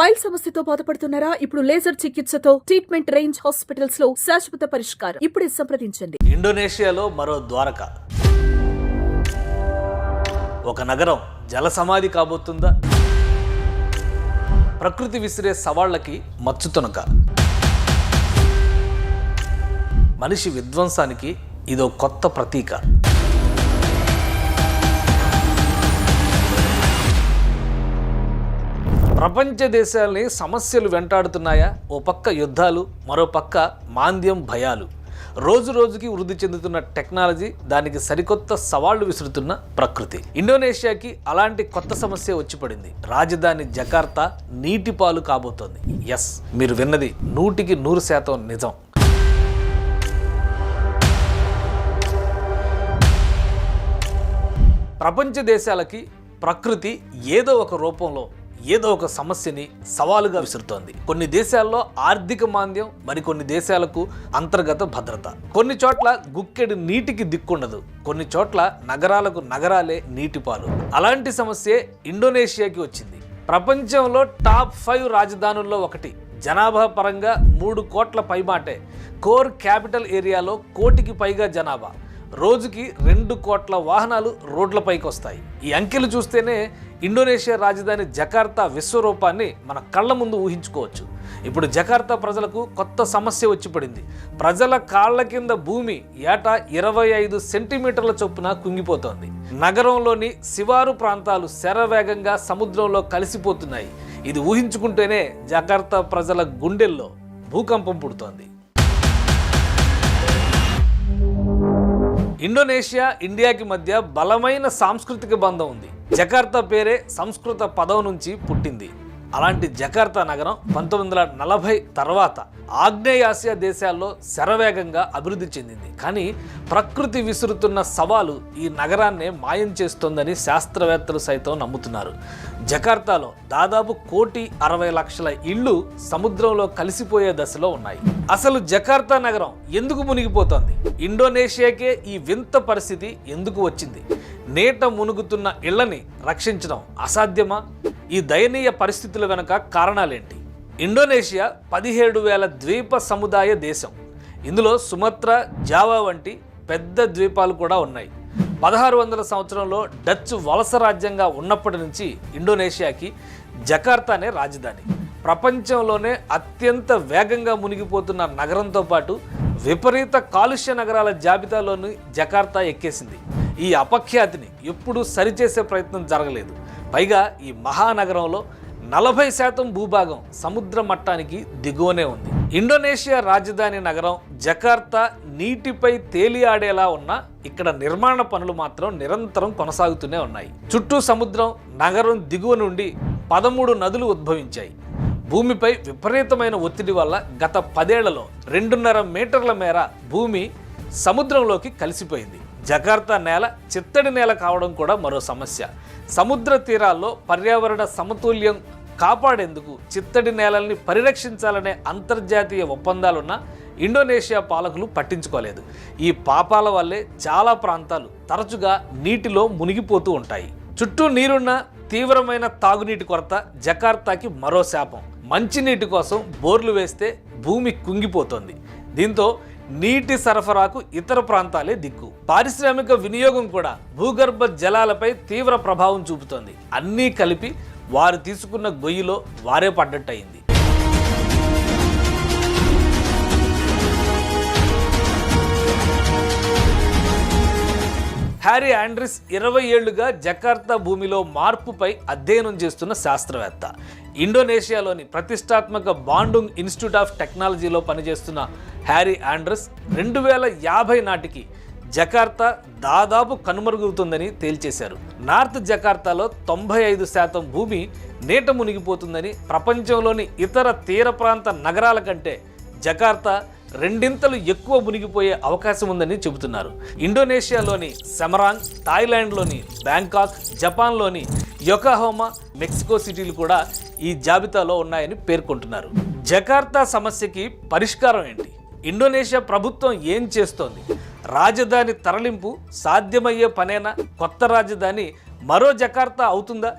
Pile సమస్యతో బాధపడుతున్నారా? ఇప్పుడు లేజర్ చికిత్సతో ట్రీట్మెంట్ రేంజ్ హాస్పిటల్స్ లో శాశ్వత పరిష్కారం. ఇప్పుడే సంప్రదించండి. ఇండోనేషియాలో మరో ద్వారక, ఒక నగరం జల సమాధి కాబోతుందా? ప్రకృతి విసిరే సవాళ్లకి మచ్చుతునక, మనిషి విధ్వంసానికి ఇదో కొత్త ప్రతీక. ప్రపంచ దేశాలని సమస్యలు వెంటాడుతున్నాయా? ఓ పక్క యుద్ధాలు, మరో పక్క మాంద్యం, భయాలు. రోజు రోజుకి వృద్ధి చెందుతున్న టెక్నాలజీ, దానికి సరికొత్త సవాళ్లు విసురుతున్న ప్రకృతి. ఇండోనేషియాకి అలాంటి కొత్త సమస్య వచ్చి పడింది. రాజధాని జకార్తా నీటి పాలు కాబోతోంది. ఎస్, మీరు విన్నది 100% నిజం. ప్రపంచ దేశాలకి ప్రకృతి ఏదో ఒక రూపంలో ఏదో ఒక సమస్యని సవాలుగా విసురుతోంది. కొన్ని దేశాల్లో ఆర్థిక మాంద్యం, మరికొన్ని దేశాలకు అంతర్గత భద్రత. కొన్ని చోట్ల గుక్కెడు నీటికి దిక్కుండదు, కొన్ని చోట్ల నగరాలకు నగరాలే నీటిపాలు. అలాంటి సమస్యే ఇండోనేషియాకి వచ్చింది. ప్రపంచంలో టాప్ 5 రాజధానుల్లో ఒకటి. జనాభా పరంగా 3 కోట్ల పైమాటే. కోర్ క్యాపిటల్ ఏరియాలో 1 కోటికి పైగా జనాభా. రోజుకి 2 కోట్ల వాహనాలు రోడ్లపైకి వస్తాయి. ఈ అంకెలు చూస్తేనే ఇండోనేషియా రాజధాని జకార్తా విశ్వరూపాన్ని మన కళ్ళ ముందు ఊహించుకోవచ్చు. ఇప్పుడు జకార్తా ప్రజలకు కొత్త సమస్య వచ్చి పడింది. ప్రజల కాళ్ల కింద భూమి ఏటా 25 సెంటీమీటర్ల చొప్పున కుంగిపోతోంది. నగరంలోని శివారు ప్రాంతాలు శరవేగంగా సముద్రంలో కలిసిపోతున్నాయి. ఇది ఊహించుకుంటేనే జకార్తా ప్రజల గుండెల్లో భూకంపం పుడుతోంది. ఇండోనేషియా, ఇండియాకి మధ్య బలమైన సాంస్కృతిక బంధం ఉంది. జకార్తా పేరే సంస్కృత పదం నుంచి పుట్టింది. అలాంటి జకార్తా నగరం 1940 తర్వాత ఆగ్నేయాసియా దేశాల్లో శరవేగంగా అభివృద్ధి చెందింది. కానీ ప్రకృతి విసురుతున్న సవాలు ఈ నగరాన్నే మాయం చేస్తోందని శాస్త్రవేత్తలు సైతం నమ్ముతున్నారు. జకార్తాలో దాదాపు 1,60,00,000 ఇళ్ళు సముద్రంలో కలిసిపోయే దశలో ఉన్నాయి. అసలు జకార్తా నగరం ఎందుకు మునిగిపోతోంది? ఇండోనేషియాకే ఈ వింత పరిస్థితి ఎందుకు వచ్చింది? నీట మునుగుతున్న ఇళ్లని రక్షించడం అసాధ్యమా? ఈ దయనీయ పరిస్థితుల వెనుక కారణాలేంటి? ఇండోనేషియా 17,000 ద్వీప సముదాయ దేశం. ఇందులో సుమత్రా, జావా వంటి పెద్ద ద్వీపాలు కూడా ఉన్నాయి. 1600 సంవత్సరంలో డచ్ వలస రాజ్యంగా ఉన్నప్పటి నుంచి ఇండోనేషియాకి జకార్తానే రాజధాని. ప్రపంచంలోనే అత్యంత వేగంగా మునిగిపోతున్న నగరంతో పాటు విపరీత కాలుష్య నగరాల జాబితాలోని జకార్తా ఎక్కేసింది. ఈ అపఖ్యాతిని ఎప్పుడూ సరిచేసే ప్రయత్నం జరగలేదు. పైగా ఈ మహానగరంలో 40% భూభాగం సముద్ర మట్టానికి దిగువనే ఉంది. ఇండోనేషియా రాజధాని నగరం జకార్తా నీటిపై తేలియాడేలా ఉన్న ఇక్కడ నిర్మాణ పనులు మాత్రం నిరంతరం కొనసాగుతూనే ఉన్నాయి. చుట్టూ సముద్రం, నగరం దిగువ నుండి 13 నదులు ఉద్భవించాయి. భూమిపై విపరీతమైన ఒత్తిడి వల్ల గత 10 ఏళ్లలో 2.5 మీటర్ల మేర భూమి సముద్రంలోకి కలిసిపోయింది. జకార్తా నేల చిత్తడి నేల కావడం కూడా మరో సమస్య. సముద్ర తీరాల్లో పర్యావరణ సమతుల్యం కాపాడేందుకు చిత్తడి నేలల్ని పరిరక్షించాలనే అంతర్జాతీయ ఒప్పందాలున్న ఇండోనేషియా పాలకులు పట్టించుకోలేదు. ఈ పాపాల వల్లే చాలా ప్రాంతాలు తరచుగా నీటిలో మునిగిపోతూ ఉంటాయి. చుట్టూ నీరున్న తీవ్రమైన తాగునీటి కొరత జకార్తాకి మరో శాపం. మంచినీటి కోసం బోర్లు వేస్తే భూమి కుంగిపోతోంది. దీంతో నీటి సరఫరాకు ఇతర ప్రాంతాలే దిక్కు. పారిశ్రామిక వినియోగం కూడా భూగర్భ జలాలపై తీవ్ర ప్రభావం చూపుతోంది. అన్నీ కలిపి వారు తీసుకున్న గొయ్యిలో వారే పడ్డట్టయింది. హ్యారీ ఆండ్రిస్ 20 ఏళ్లుగా జకార్తా భూమిలో మార్పుపై అధ్యయనం చేస్తున్న శాస్త్రవేత్త. ఇండోనేషియాలోని ప్రతిష్టాత్మక బాండుంగ్ ఇన్స్టిట్యూట్ ఆఫ్ టెక్నాలజీలో పనిచేస్తున్న హ్యారీ ఆండ్రిస్ 2050 నాటికి జకార్తా దాదాపు కనుమరుగుతుందని తేల్చేశారు. నార్త్ జకార్తాలో 95% భూమి నీట మునిగిపోతుందని, ప్రపంచంలోని ఇతర తీర ప్రాంత నగరాల కంటే జకార్తా 2 ఎక్కువ మునిగిపోయే అవకాశం ఉందని చెబుతున్నారు. ఇండోనేషియాలోని సెమరాంగ్, థాయిలాండ్లోని బ్యాంకాక్, జపాన్లోని యొకోహామా, మెక్సికో సిటీలు కూడా ఈ జాబితాలో ఉన్నాయని పేర్కొంటున్నారు. జకార్తా సమస్యకి పరిష్కారం ఏంటి? ఇండోనేషియా ప్రభుత్వం ఏం చేస్తోంది? రాజధాని తరలింపు సాధ్యమయ్యే పనేనా? కొత్త రాజధాని మరో జకార్తా అవుతుందా?